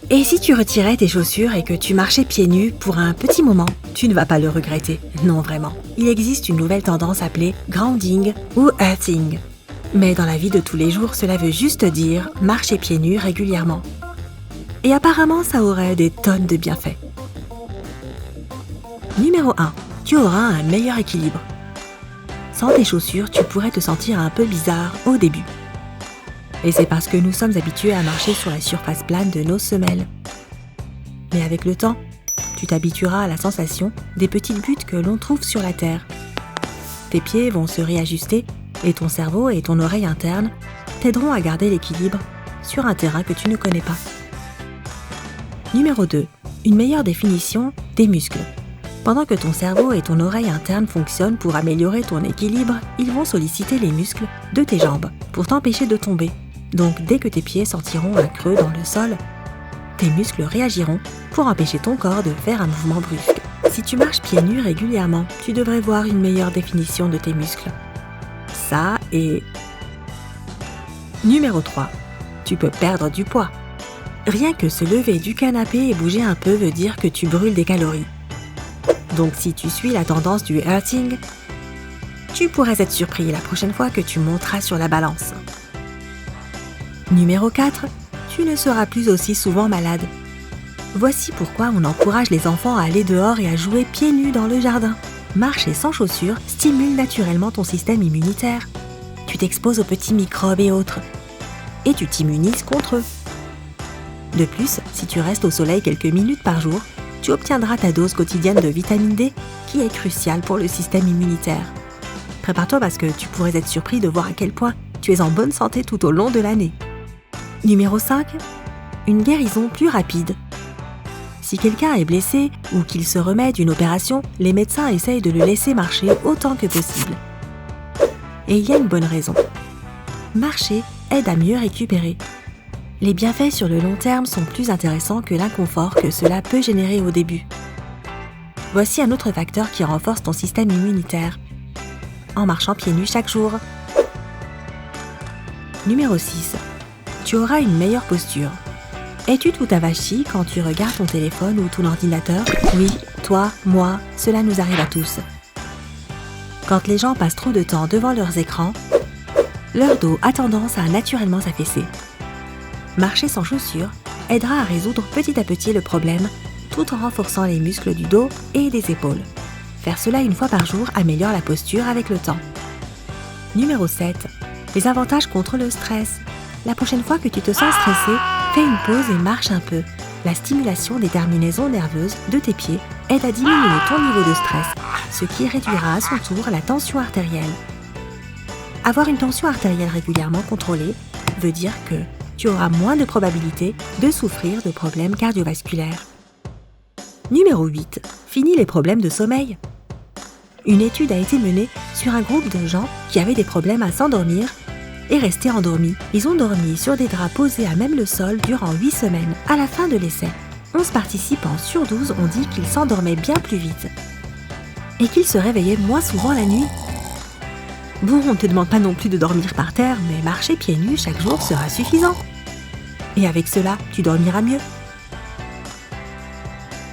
Et si tu retirais tes chaussures et que tu marchais pieds nus pour un petit moment, tu ne vas pas le regretter. Non, vraiment. Il existe une nouvelle tendance appelée grounding ou earthing. Mais dans la vie de tous les jours, cela veut juste dire marcher pieds nus régulièrement. Et apparemment, ça aurait des tonnes de bienfaits. Numéro 1. Tu auras un meilleur équilibre. Sans tes chaussures, tu pourrais te sentir un peu bizarre au début. Et c'est parce que nous sommes habitués à marcher sur la surface plane de nos semelles. Mais avec le temps, tu t'habitueras à la sensation des petites buttes que l'on trouve sur la terre. Tes pieds vont se réajuster et ton cerveau et ton oreille interne t'aideront à garder l'équilibre sur un terrain que tu ne connais pas. Numéro 2. Une meilleure définition des muscles. Pendant que ton cerveau et ton oreille interne fonctionnent pour améliorer ton équilibre, ils vont solliciter les muscles de tes jambes pour t'empêcher de tomber. Donc dès que tes pieds sentiront un creux dans le sol, tes muscles réagiront pour empêcher ton corps de faire un mouvement brusque. Si tu marches pieds nus régulièrement, tu devrais voir une meilleure définition de tes muscles. Ça et... Numéro 3. Tu peux perdre du poids. Rien que se lever du canapé et bouger un peu veut dire que tu brûles des calories. Donc si tu suis la tendance du earthing, tu pourrais être surpris la prochaine fois que tu monteras sur la balance. Numéro 4. Tu ne seras plus aussi souvent malade. Voici pourquoi on encourage les enfants à aller dehors et à jouer pieds nus dans le jardin. Marcher sans chaussures stimule naturellement ton système immunitaire. Tu t'exposes aux petits microbes et autres. Et tu t'immunises contre eux. De plus, si tu restes au soleil quelques minutes par jour, tu obtiendras ta dose quotidienne de vitamine D qui est cruciale pour le système immunitaire. Prépare-toi parce que tu pourrais être surpris de voir à quel point tu es en bonne santé tout au long de l'année. Numéro 5. Une guérison plus rapide. Si quelqu'un est blessé ou qu'il se remet d'une opération, les médecins essayent de le laisser marcher autant que possible. Et il y a une bonne raison. Marcher aide à mieux récupérer. Les bienfaits sur le long terme sont plus intéressants que l'inconfort que cela peut générer au début. Voici un autre facteur qui renforce ton système immunitaire. En marchant pieds nus chaque jour. Numéro 6. Tu auras une meilleure posture. Es-tu tout avachi quand tu regardes ton téléphone ou ton ordinateur? Oui, toi, moi, cela nous arrive à tous. Quand les gens passent trop de temps devant leurs écrans, leur dos a tendance à naturellement s'affaisser. Marcher sans chaussures aidera à résoudre petit à petit le problème tout en renforçant les muscles du dos et des épaules. Faire cela une fois par jour améliore la posture avec le temps. Numéro 7. Les avantages contre le stress. La prochaine fois que tu te sens stressé, fais une pause et marche un peu. La stimulation des terminaisons nerveuses de tes pieds aide à diminuer ton niveau de stress, ce qui réduira à son tour la tension artérielle. Avoir une tension artérielle régulièrement contrôlée veut dire que tu auras moins de probabilité de souffrir de problèmes cardiovasculaires. Numéro 8. Fini les problèmes de sommeil. Une étude a été menée sur un groupe de gens qui avaient des problèmes à s'endormir et rester endormis. Ils ont dormi sur des draps posés à même le sol durant 8 semaines. À la fin de l'essai, 11 participants sur 12 ont dit qu'ils s'endormaient bien plus vite et qu'ils se réveillaient moins souvent la nuit. Bon, on ne te demande pas non plus de dormir par terre, mais marcher pieds nus chaque jour sera suffisant. Et avec cela, tu dormiras mieux.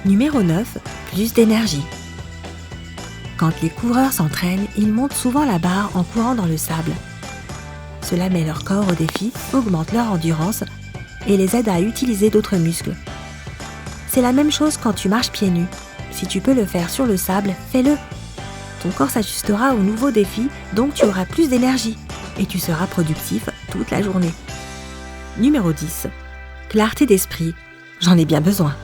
Numéro 9. Plus d'énergie. Quand les coureurs s'entraînent, ils montent souvent la barre en courant dans le sable. Cela met leur corps au défi, augmente leur endurance et les aide à utiliser d'autres muscles. C'est la même chose quand tu marches pieds nus. Si tu peux le faire sur le sable, fais-le. Ton corps s'ajustera au nouveau défi, donc tu auras plus d'énergie et tu seras productif toute la journée. Numéro 10. Clarté d'esprit. J'en ai bien besoin.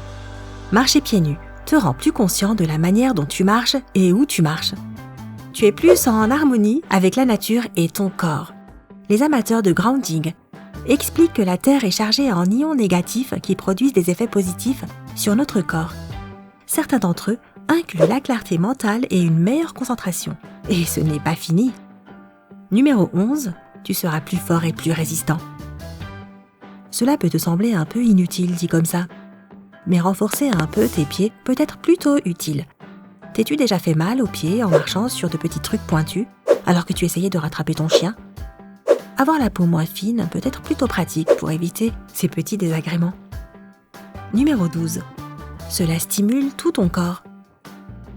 Marcher pieds nus te rend plus conscient de la manière dont tu marches et où tu marches. Tu es plus en harmonie avec la nature et ton corps. Les amateurs de grounding expliquent que la Terre est chargée en ions négatifs qui produisent des effets positifs sur notre corps. Certains d'entre eux incluent la clarté mentale et une meilleure concentration. Et ce n'est pas fini. Numéro 11. Tu seras plus fort et plus résistant. Cela peut te sembler un peu inutile dit comme ça. Mais renforcer un peu tes pieds peut être plutôt utile. T'es-tu déjà fait mal aux pieds en marchant sur de petits trucs pointus alors que tu essayais de rattraper ton chien? avoir la peau moins fine peut être plutôt pratique pour éviter ces petits désagréments. Numéro 12. Cela stimule tout ton corps.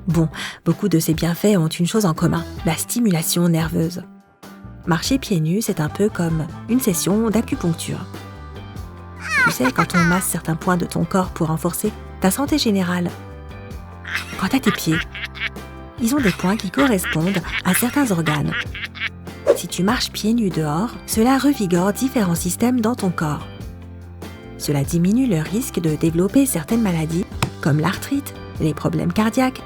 Bon, beaucoup de ces bienfaits ont une chose en commun, la stimulation nerveuse. Marcher pieds nus, c'est un peu comme une session d'acupuncture. Tu sais, quand on masse certains points de ton corps pour renforcer ta santé générale. Quant à tes pieds, ils ont des points qui correspondent à certains organes. Si tu marches pieds nus dehors, cela revigore différents systèmes dans ton corps. Cela diminue le risque de développer certaines maladies, comme l'arthrite, les problèmes cardiaques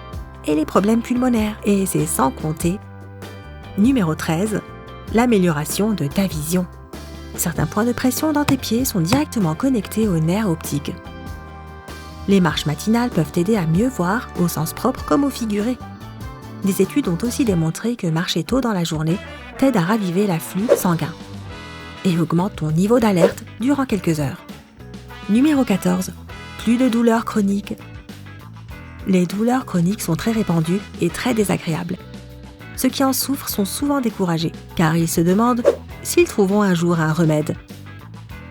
et les problèmes pulmonaires. Et c'est sans compter. Numéro 13, l'amélioration de ta vision. Certains points de pression dans tes pieds sont directement connectés aux nerfs optiques. Les marches matinales peuvent t'aider à mieux voir, au sens propre comme au figuré. Des études ont aussi démontré que marcher tôt dans la journée t'aide à raviver l'afflux sanguin et augmente ton niveau d'alerte durant quelques heures. Numéro 14. Plus de douleurs chroniques. Les douleurs chroniques sont très répandues et très désagréables. Ceux qui en souffrent sont souvent découragés, car ils se demandent s'ils trouveront un jour un remède.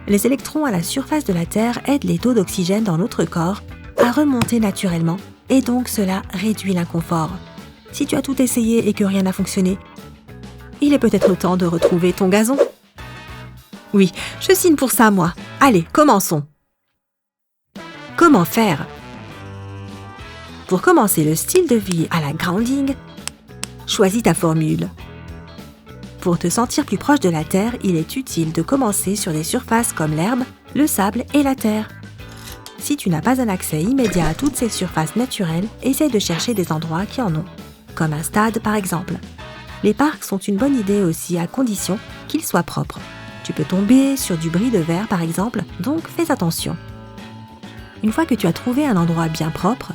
Les électrons à la surface de la Terre aident les taux d'oxygène dans notre corps à remonter naturellement, et donc cela réduit l'inconfort. Si tu as tout essayé et que rien n'a fonctionné, il est peut-être temps de retrouver ton gazon. Oui, je signe pour ça, moi. Allez, commençons. Comment faire? Pour commencer le style de vie à la grounding, choisis ta formule. Pour te sentir plus proche de la terre, il est utile de commencer sur des surfaces comme l'herbe, le sable et la terre. Si tu n'as pas un accès immédiat à toutes ces surfaces naturelles, essaye de chercher des endroits qui en ont, comme un stade par exemple. Les parcs sont une bonne idée aussi à condition qu'ils soient propres. Tu peux tomber sur du bris de verre par exemple, donc fais attention. Une fois que tu as trouvé un endroit bien propre,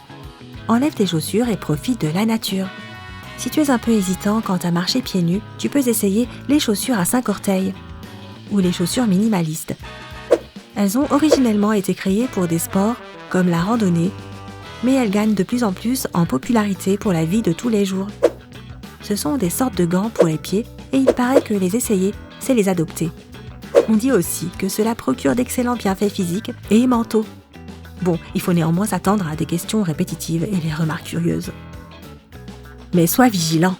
enlève tes chaussures et profite de la nature. Si tu es un peu hésitant quant à marcher pieds nus, tu peux essayer les chaussures à 5 orteils ou les chaussures minimalistes. Elles ont originellement été créées pour des sports comme la randonnée, mais elles gagnent de plus en plus en popularité pour la vie de tous les jours. Ce sont des sortes de gants pour les pieds et il paraît que les essayer, c'est les adopter. On dit aussi que cela procure d'excellents bienfaits physiques et mentaux. Bon, il faut néanmoins s'attendre à des questions répétitives et les remarques curieuses. Mais sois vigilant.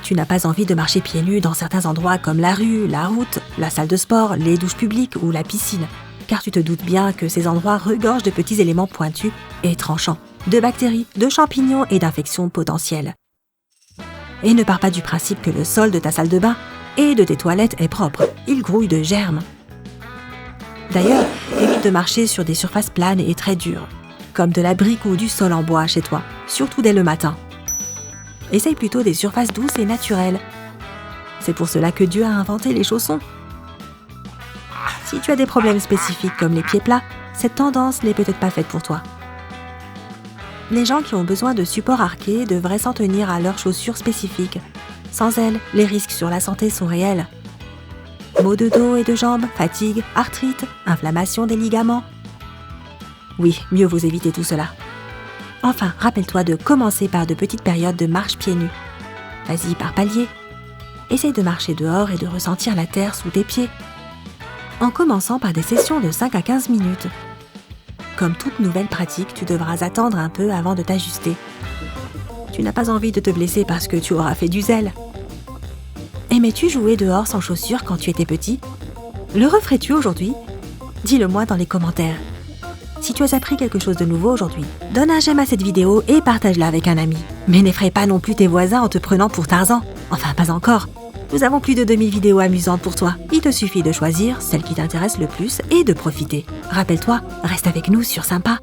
Tu n'as pas envie de marcher pieds nus dans certains endroits comme la rue, la route, la salle de sport, les douches publiques ou la piscine, car tu te doutes bien que ces endroits regorgent de petits éléments pointus et tranchants, de bactéries, de champignons et d'infections potentielles. Et ne pars pas du principe que le sol de ta salle de bain et de tes toilettes est propre, il grouille de germes. D'ailleurs, évite de marcher sur des surfaces planes et très dures, comme de la brique ou du sol en bois chez toi, surtout dès le matin. Essaye plutôt des surfaces douces et naturelles. C'est pour cela que Dieu a inventé les chaussons. Si tu as des problèmes spécifiques comme les pieds plats, cette tendance n'est peut-être pas faite pour toi. Les gens qui ont besoin de supports arqués devraient s'en tenir à leurs chaussures spécifiques. Sans elles, les risques sur la santé sont réels. Maux de dos et de jambes, fatigue, arthrite, inflammation des ligaments. Oui, mieux vaut éviter tout cela. Enfin, rappelle-toi de commencer par de petites périodes de marche pieds nus. Vas-y par palier. Essaye de marcher dehors et de ressentir la terre sous tes pieds. En commençant par des sessions de 5 à 15 minutes. Comme toute nouvelle pratique, tu devras attendre un peu avant de t'ajuster. Tu n'as pas envie de te blesser parce que tu auras fait du zèle. Aimais-tu jouer dehors sans chaussures quand tu étais petit? Le referais-tu aujourd'hui? Dis-le-moi dans les commentaires. Si tu as appris quelque chose de nouveau aujourd'hui, donne un j'aime à cette vidéo et partage-la avec un ami. Mais n'effraie pas non plus tes voisins en te prenant pour Tarzan. Enfin, pas encore. Nous avons plus de 2000 vidéos amusantes pour toi. Il te suffit de choisir celle qui t'intéresse le plus et de profiter. Rappelle-toi, reste avec nous sur Sympa.